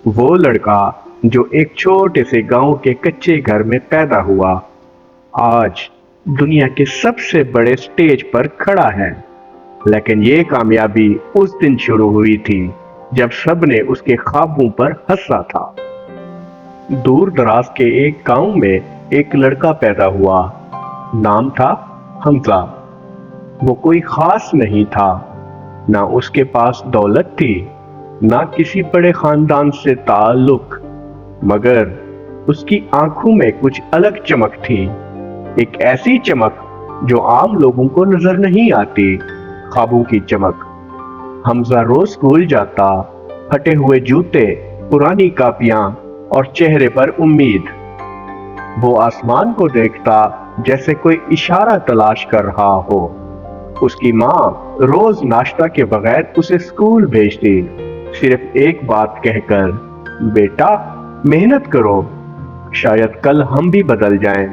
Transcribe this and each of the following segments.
وہ لڑکا جو ایک چھوٹے سے گاؤں کے کچے گھر میں پیدا ہوا، آج دنیا کے سب سے بڑے سٹیج پر کھڑا ہے۔ لیکن یہ کامیابی اس دن شروع ہوئی تھی جب سب نے اس کے خوابوں پر ہنسا تھا۔ دور دراز کے ایک گاؤں میں ایک لڑکا پیدا ہوا، نام تھا حمزہ۔ وہ کوئی خاص نہیں تھا، نہ اس کے پاس دولت تھی، نہ کسی بڑے خاندان سے تعلق، مگر اس کی آنکھوں میں کچھ الگ چمک تھی، ایک ایسی چمک جو عام لوگوں کو نظر نہیں آتی، خوابوں کی چمک۔ حمزہ روز اسکول جاتا، پھٹے ہوئے جوتے، پرانی کاپیاں اور چہرے پر امید۔ وہ آسمان کو دیکھتا جیسے کوئی اشارہ تلاش کر رہا ہو۔ اس کی ماں روز ناشتہ کے بغیر اسے اسکول بھیجتی، صرف ایک بات کہہ کر، بیٹا محنت کرو، شاید کل ہم بھی بدل جائیں۔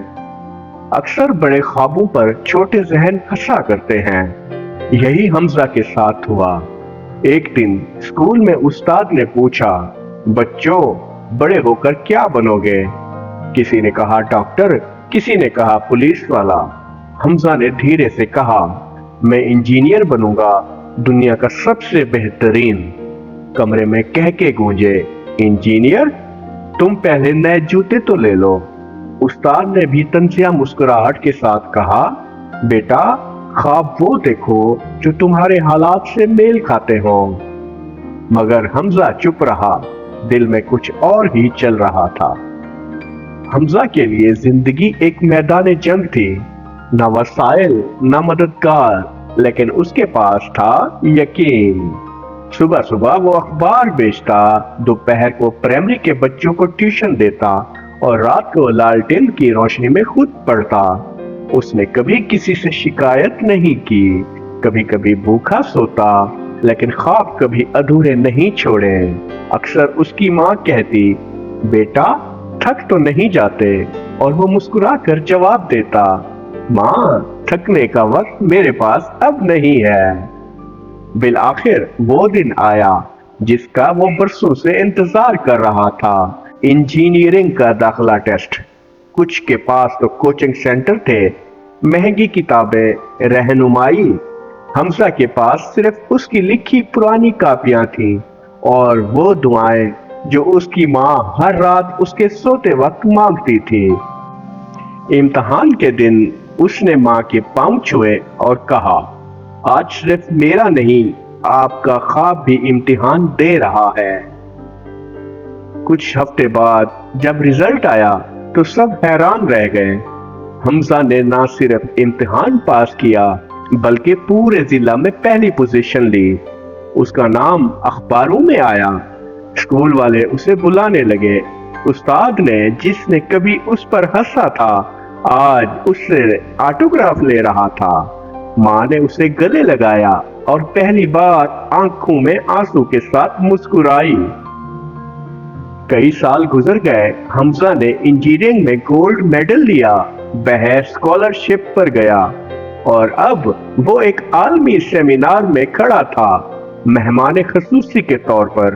اکثر بڑے خوابوں پر چھوٹے ذہن ہنسا کرتے ہیں، یہی حمزہ کے ساتھ ہوا۔ ایک دن اسکول میں استاد نے پوچھا، بچوں بڑے ہو کر کیا بنو گے؟ کسی نے کہا ڈاکٹر، کسی نے کہا پولیس والا۔ حمزہ نے دھیرے سے کہا، میں انجینئر بنوں گا، دنیا کا سب سے بہترین۔ کمرے میں کہہ کے گونجے، انجینئر؟ تم پہلے نئے جوتے تو لے لو۔ استاد نے بھی طنزیہ مسکراہٹ کے ساتھ کہا، بیٹا خواب وہ دیکھو جو تمہارے حالات سے میل کھاتے ہوں۔ مگر حمزہ چپ رہا، دل میں کچھ اور ہی چل رہا تھا۔ حمزہ کے لیے زندگی ایک میدان جنگ تھی، نہ وسائل نہ مددگار، لیکن اس کے پاس تھا یقین۔ صبح صبح وہ اخبار بیچتا، دوپہر کو پرائمری کے بچوں کو ٹیوشن دیتا اور رات کو لالٹین کی روشنی میں خود پڑھتا۔ اس نے کبھی کسی سے شکایت نہیں کی، کبھی کبھی بھوکا سوتا، لیکن خواب کبھی ادھورے نہیں چھوڑے۔ اکثر اس کی ماں کہتی، بیٹا تھک تو نہیں جاتے؟ اور وہ مسکرا کر جواب دیتا، ماں تھکنے کا وقت میرے پاس اب نہیں ہے۔ بالآخر وہ دن آیا جس کا وہ برسوں سے انتظار کر رہا تھا، انجینئرنگ کا داخلہ ٹیسٹ۔ کچھ کے پاس تو کوچنگ سینٹر تھے، مہنگی کتابیں، رہنمائی۔ حمزہ کے پاس صرف اس کی لکھی پرانی کاپیاں تھیں اور وہ دعائیں جو اس کی ماں ہر رات اس کے سوتے وقت مانگتی تھی۔ امتحان کے دن اس نے ماں کے پاؤں چھوئے اور کہا، آج صرف میرا نہیں، آپ کا خواب بھی امتحان دے رہا ہے۔ کچھ ہفتے بعد جب رزلٹ آیا تو سب حیران رہ گئے۔ حمزہ نے نہ صرف امتحان پاس کیا بلکہ پورے ضلع میں پہلی پوزیشن لی۔ اس کا نام اخباروں میں آیا، اسکول والے اسے بلانے لگے۔ استاد نے جس نے کبھی اس پر ہنسا تھا آج اس سے آٹوگراف لے رہا تھا۔ ماں نے اسے گلے لگایا اور پہلی بار آنکھوں میں آنسو کے ساتھ مسکرائی۔ کئی سال گزر گئے، حمزہ نے انجینئرنگ میں گولڈ میڈل لیا، بہر اسکالرشپ پر گیا اور اب وہ ایک عالمی سیمینار میں کھڑا تھا، مہمان خصوصی کے طور پر۔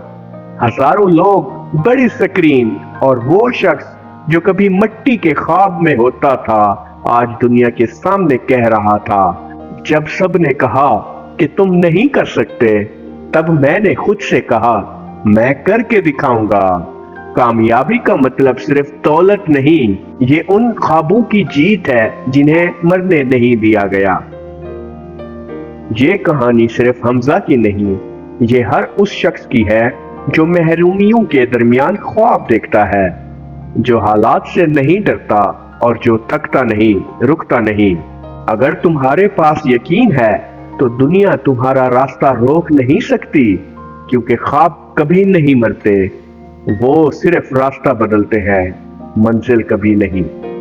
ہزاروں لوگ، بڑی سکرین، اور وہ شخص جو کبھی مٹی کے خواب میں ہوتا تھا آج دنیا کے سامنے کہہ رہا تھا، جب سب نے کہا کہ تم نہیں کر سکتے، تب میں نے خود سے کہا میں کر کے دکھاؤں گا۔ کامیابی کا مطلب صرف دولت نہیں، یہ ان خوابوں کی جیت ہے جنہیں مرنے نہیں دیا گیا۔ یہ کہانی صرف حمزہ کی نہیں، یہ ہر اس شخص کی ہے جو محرومیوں کے درمیان خواب دیکھتا ہے، جو حالات سے نہیں ڈرتا اور جو تھکتا نہیں، رکتا نہیں۔ اگر تمہارے پاس یقین ہے تو دنیا تمہارا راستہ روک نہیں سکتی، کیونکہ خواب کبھی نہیں مرتے، وہ صرف راستہ بدلتے ہیں، منزل کبھی نہیں۔